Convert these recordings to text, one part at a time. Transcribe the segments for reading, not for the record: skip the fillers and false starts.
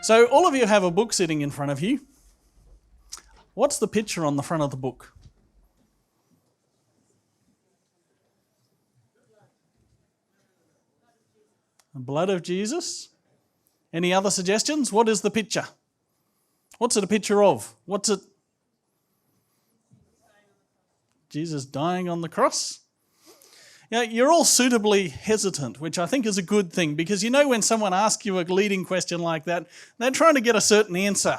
So all of you have a book sitting in front of you. What's the picture on the front of the book? The blood of Jesus. Any other suggestions? What is the picture? What's it a picture of? What's it? Jesus dying on the cross. You're all suitably hesitant, which I think is a good thing, because you know when someone asks you a leading question like that, they're trying to get a certain answer.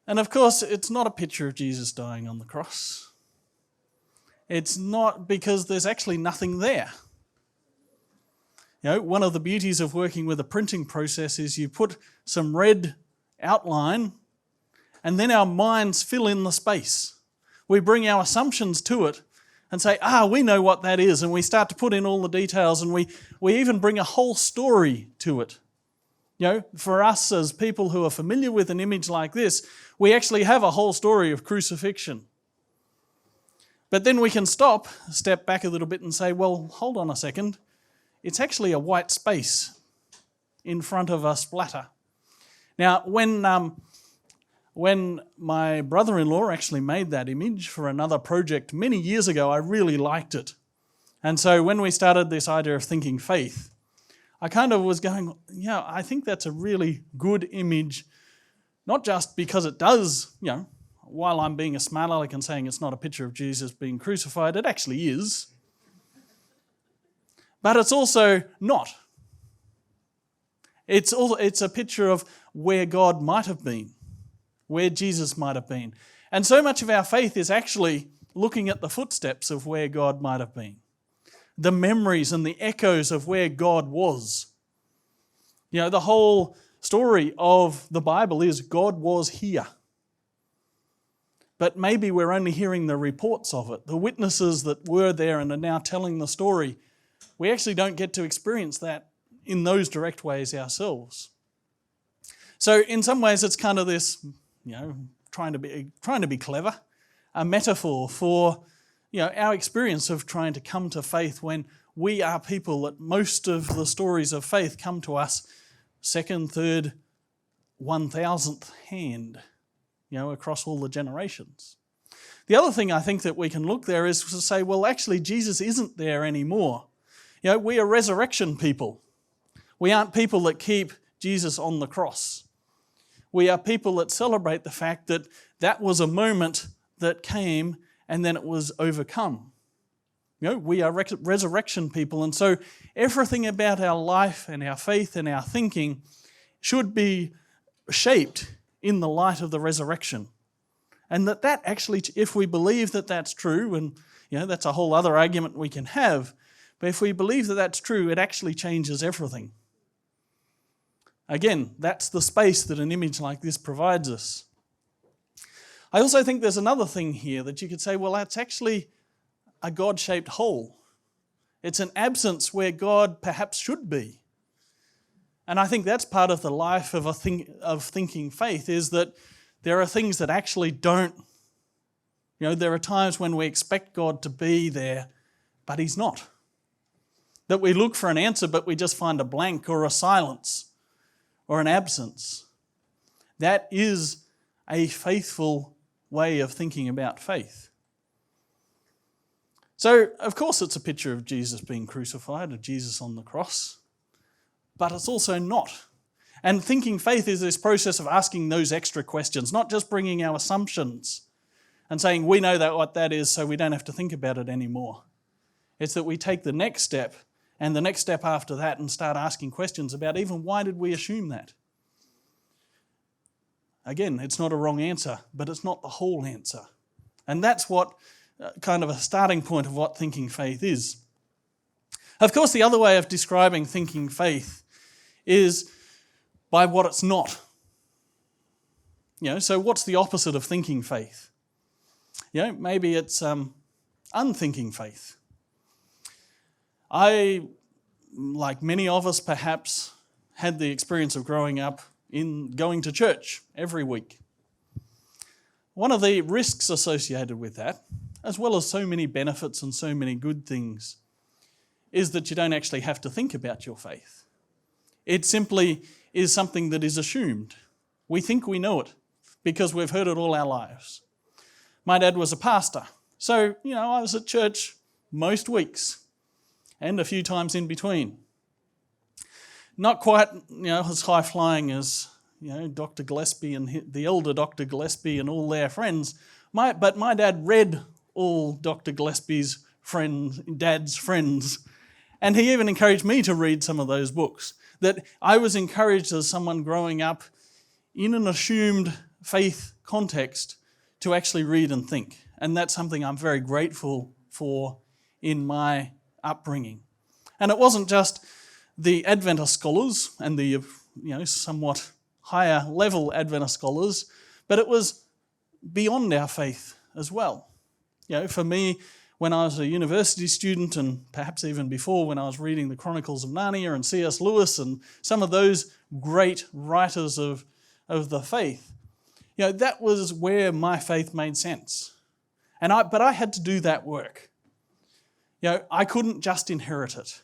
And of course, it's not a picture of Jesus dying on the cross. It's not, because there's actually nothing there. One of the beauties of working with a printing process is you put some red outline and then our minds fill in the space. We bring our assumptions to it and say, we know what that is, and we start to put in all the details, and we even bring a whole story to it. For us as people who are familiar with an image like this, we actually have a whole story of crucifixion. But then we can step back a little bit and say, well, hold on a second. It's actually a white space in front of a splatter. Now, when my brother-in-law actually made that image for another project many years ago, I really liked it. And so when we started this idea of thinking faith, I kind of was going, I think that's a really good image, not just because it does, while I'm being a smart aleck and saying it's not a picture of Jesus being crucified, it actually is. But it's also not. It's a picture of where God might have been, where Jesus might have been. And so much of our faith is actually looking at the footsteps of where God might have been, the memories and the echoes of where God was. The whole story of the Bible is God was here. But maybe we're only hearing the reports of it, the witnesses that were there and are now telling the story. We actually don't get to experience that in those direct ways ourselves. So in some ways it's kind of this, trying to be clever, a metaphor for, our experience of trying to come to faith when we are people that most of the stories of faith come to us second, third, 1,000th hand, across all the generations. The other thing I think that we can look there is to say, well, actually Jesus isn't there anymore. We are resurrection people. We aren't people that keep Jesus on the cross. We are people that celebrate the fact that that was a moment that came and then it was overcome. We are resurrection people, and so everything about our life and our faith and our thinking should be shaped in the light of the resurrection. And that actually, if we believe that that's true, and that's a whole other argument we can have, but if we believe that that's true, it actually changes everything. Again, that's the space that an image like this provides us. I also think there's another thing here that you could say, well, that's actually a God-shaped hole. It's an absence where God perhaps should be. And I think that's part of the life of thinking faith, is that there are things that actually don't. There are times when we expect God to be there, but He's not. That we look for an answer, but we just find a blank or a silence or an absence. That is a faithful way of thinking about faith. So, of course, it's a picture of Jesus being crucified, of Jesus on the cross, but it's also not. And thinking faith is this process of asking those extra questions, not just bringing our assumptions and saying we know what that is, so we don't have to think about it anymore. It's that we take the next step and the next step after that and start asking questions about even why did we assume that? Again, it's not a wrong answer, but it's not the whole answer. And that's what kind of a starting point of what thinking faith is. Of course, the other way of describing thinking faith is by what it's not. So what's the opposite of thinking faith? Maybe it's unthinking faith. I, like many of us perhaps, had the experience of growing up in going to church every week. One of the risks associated with that, as well as so many benefits and so many good things, is that you don't actually have to think about your faith. It simply is something that is assumed. We think we know it because we've heard it all our lives. My dad was a pastor, so, I was at church most weeks and a few times in between. Not quite, as high-flying as, Dr. Gillespie and the elder Dr. Gillespie and all their friends. But my dad read all Dr. Gillespie's dad's friends. And he even encouraged me to read some of those books. That I was encouraged as someone growing up in an assumed faith context to actually read and think. And that's something I'm very grateful for in my upbringing. And it wasn't just the Adventist scholars and the somewhat higher level Adventist scholars, but it was beyond our faith as well. For me, when I was a university student, and perhaps even before when I was reading the Chronicles of Narnia and C.S. Lewis and some of those great writers of the faith, that was where my faith made sense. But I had to do that work. I couldn't just inherit it.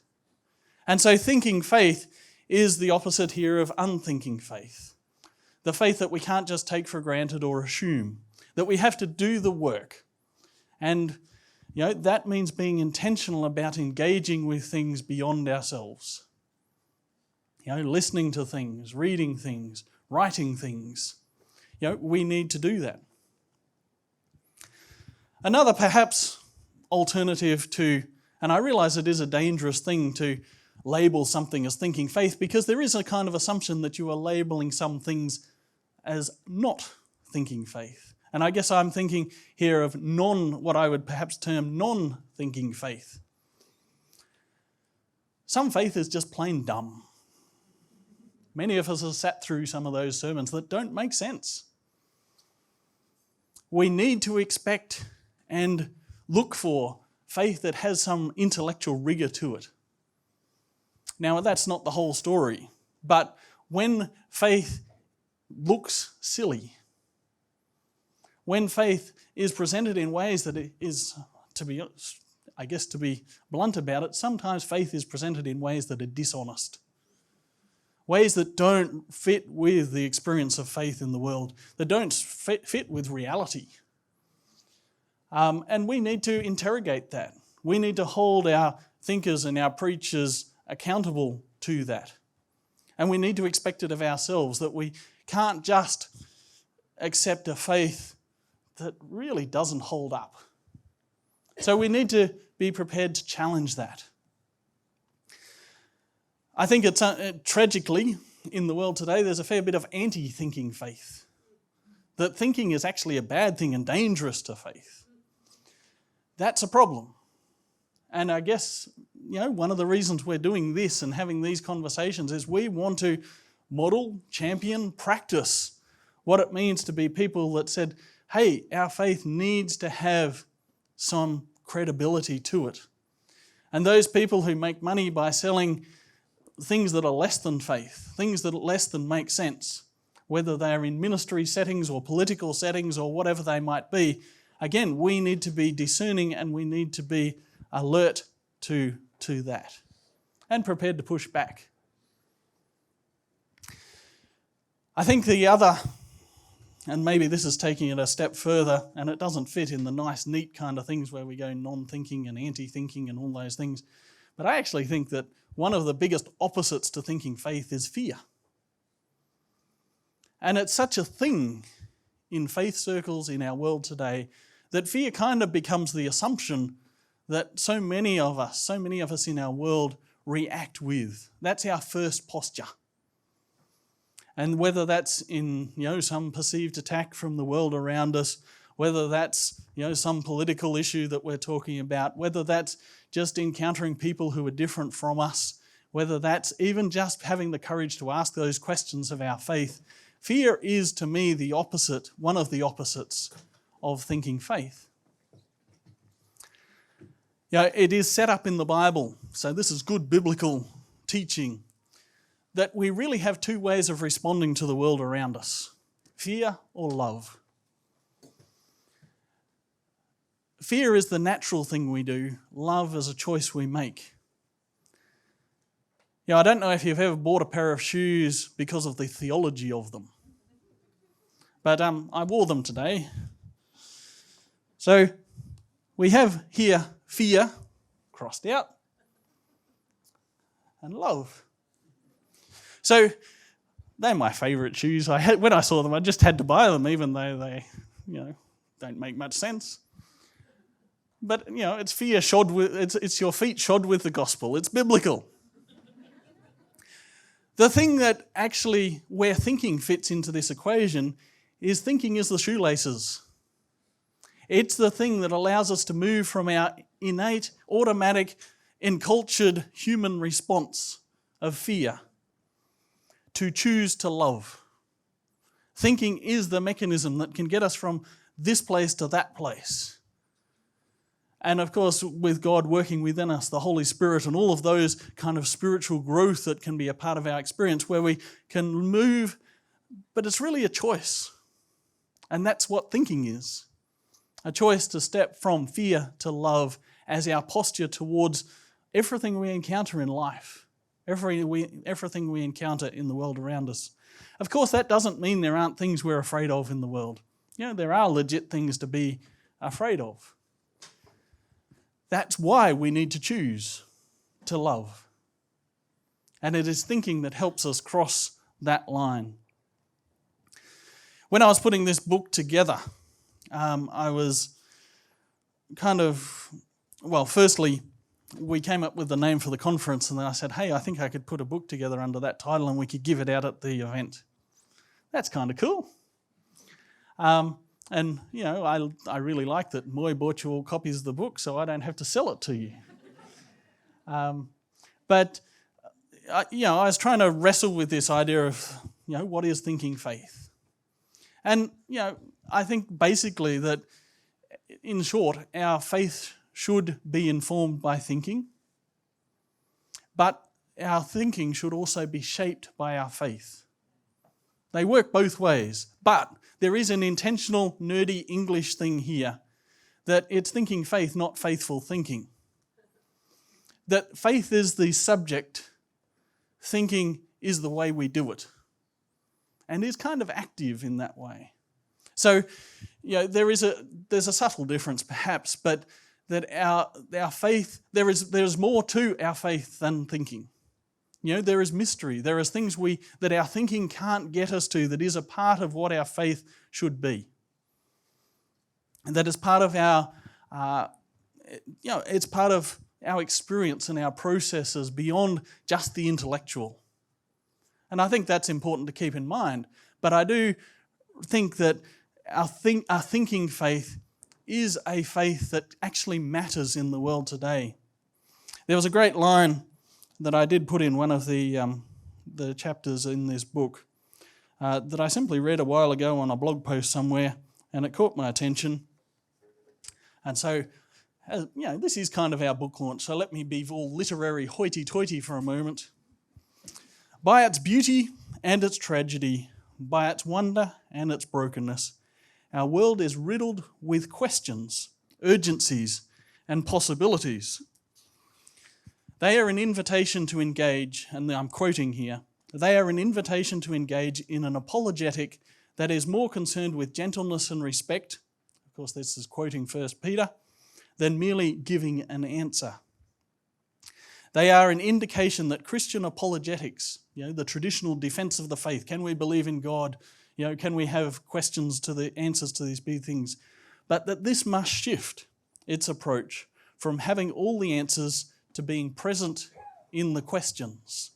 And so thinking faith is the opposite here of unthinking faith. The faith that we can't just take for granted or assume, that we have to do the work. And that means being intentional about engaging with things beyond ourselves. Listening to things, reading things, writing things. We need to do that. Another perhaps alternative to, and I realise it is a dangerous thing to label something as thinking faith, because there is a kind of assumption that you are labelling some things as not thinking faith. And I guess I'm thinking here of what I would perhaps term non-thinking faith. Some faith is just plain dumb. Many of us have sat through some of those sermons that don't make sense. We need to expect and look for faith that has some intellectual rigour to it. Now, that's not the whole story, but when faith looks silly, when faith is presented in ways that it is, to be blunt about it, sometimes faith is presented in ways that are dishonest. Ways that don't fit with the experience of faith in the world, that don't fit with reality. And we need to interrogate that. We need to hold our thinkers and our preachers accountable to that. And we need to expect it of ourselves, that we can't just accept a faith that really doesn't hold up. So we need to be prepared to challenge that. I think it's tragically, in the world today, there's a fair bit of anti-thinking faith. That thinking is actually a bad thing and dangerous to faith. That's a problem. And I guess, one of the reasons we're doing this and having these conversations is we want to model, champion, practice what it means to be people that said, hey, our faith needs to have some credibility to it. And those people who make money by selling things that are less than faith, things that are less than make sense, whether they are in ministry settings or political settings or whatever they might be, again, we need to be discerning and we need to be alert to that and prepared to push back. I think the other, and maybe this is taking it a step further, and it doesn't fit in the nice, neat kind of things where we go non-thinking and anti-thinking and all those things, but I actually think that one of the biggest opposites to thinking faith is fear. And it's such a thing in faith circles in our world today that fear kind of becomes the assumption that so many of us in our world react with. That's our first posture. And whether that's in some perceived attack from the world around us, whether that's some political issue that we're talking about, whether that's just encountering people who are different from us, whether that's even just having the courage to ask those questions of our faith, fear is to me the opposite, one of the opposites of thinking faith. It is set up in the Bible, so this is good biblical teaching, that we really have two ways of responding to the world around us: fear or love. Fear is the natural thing we do. Love is a choice we make. I don't know if you've ever bought a pair of shoes because of the theology of them. But I wore them today. So we have here fear, crossed out, and love. So they're my favourite shoes. When I saw them, I just had to buy them, even though they, don't make much sense. But it's fear shod with it's your feet shod with the gospel. It's biblical. The thing that actually where thinking fits into this equation is thinking is the shoelaces. It's the thing that allows us to move from our innate, automatic, encultured human response of fear to choose to love. Thinking is the mechanism that can get us from this place to that place. And of course, with God working within us, the Holy Spirit and all of those kind of spiritual growth that can be a part of our experience where we can move, but it's really a choice. And that's what thinking is. A choice to step from fear to love as our posture towards everything we encounter in life, everything we encounter in the world around us. Of course, that doesn't mean there aren't things we're afraid of in the world. There are legit things to be afraid of. That's why we need to choose to love. And it is thinking that helps us cross that line. When I was putting this book together, I was firstly, we came up with the name for the conference, and then I said, hey, I think I could put a book together under that title and we could give it out at the event. That's kind of cool. I really like that Moy bought you all copies of the book, so I don't have to sell it to you. I was trying to wrestle with this idea of, what is thinking faith? And, I think basically that, in short, our faith should be informed by thinking, but our thinking should also be shaped by our faith. They work both ways, but there is an intentional, nerdy English thing here, that it's thinking faith, not faithful thinking. That faith is the subject, thinking is the way we do it, and is kind of active in that way. So, there's a subtle difference perhaps, but that our faith, there's more to our faith than thinking. There is mystery. There is things that our thinking can't get us to that is a part of what our faith should be. And that is part of it's part of our experience and our processes beyond just the intellectual. And I think that's important to keep in mind. But I do think that our thinking faith is a faith that actually matters in the world today. There was a great line that I did put in one of the chapters in this book that I simply read a while ago on a blog post somewhere, and it caught my attention. And so, this is kind of our book launch, so let me be all literary hoity-toity for a moment. By its beauty and its tragedy, by its wonder and its brokenness, our world is riddled with questions, urgencies, and possibilities. They are an invitation to engage, and I'm quoting here, they are an invitation to engage in an apologetic that is more concerned with gentleness and respect, of course this is quoting 1 Peter, than merely giving an answer. They are an indication that Christian apologetics, the traditional defense of the faith, can we believe in God? Can we have questions to the answers to these big things? But that this must shift its approach from having all the answers to being present in the questions.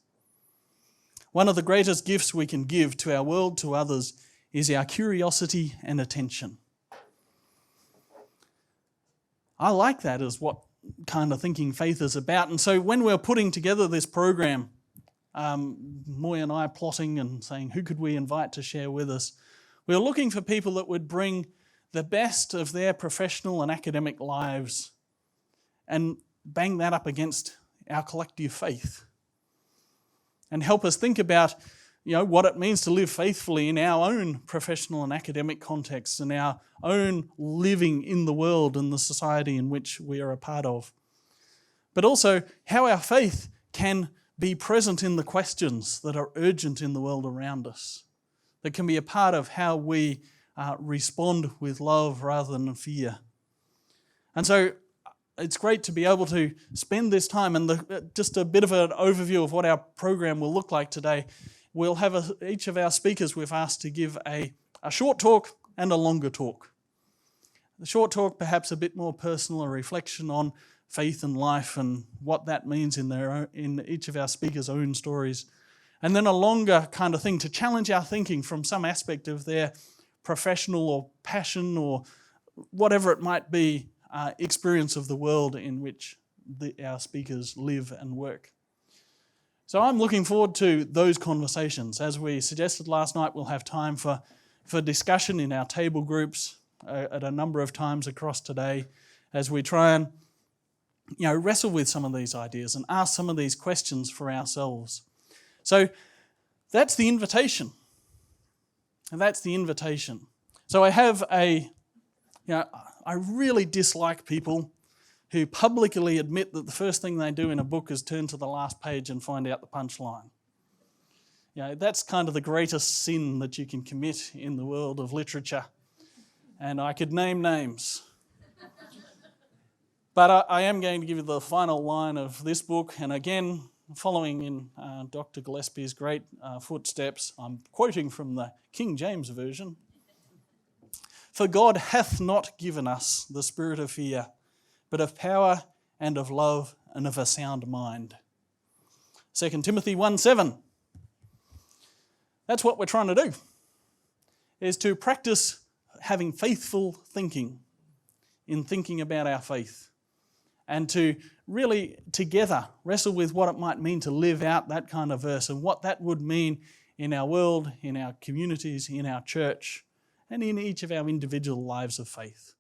One of the greatest gifts we can give to our world, to others, is our curiosity and attention. I like that as what kind of thinking faith is about. And so when we're putting together this program, Moy and I plotting and saying who could we invite to share with us, we're looking for people that would bring the best of their professional and academic lives and bang that up against our collective faith and help us think about what it means to live faithfully in our own professional and academic contexts and our own living in the world and the society in which we are a part of. But also how our faith can be present in the questions that are urgent in the world around us, that can be a part of how we respond with love rather than fear. And so it's great to be able to spend this time, and just a bit of an overview of what our program will look like today. We'll have each of our speakers we've asked to give a short talk and a longer talk. The short talk perhaps a bit more personal, a reflection on faith and life and what that means in each of our speakers' own stories. And then a longer kind of thing to challenge our thinking from some aspect of their professional or passion or whatever it might be, experience of the world in which our speakers live and work. So I'm looking forward to those conversations. As we suggested last night, we'll have time for discussion in our table groups at a number of times across today as we try and wrestle with some of these ideas and ask some of these questions for ourselves. So that's the invitation. And that's the invitation. So I have I really dislike people who publicly admit that the first thing they do in a book is turn to the last page and find out the punchline. That's kind of the greatest sin that you can commit in the world of literature. And I could name names. But I am going to give you the final line of this book. And again, following in Dr. Gillespie's great footsteps, I'm quoting from the King James Version. For God hath not given us the spirit of fear, but of power and of love and of a sound mind. 2 Timothy 1:7. That's what we're trying to do, is to practice having faithful thinking in thinking about our faith, and to really together wrestle with what it might mean to live out that kind of verse and what that would mean in our world, in our communities, in our church, and in each of our individual lives of faith.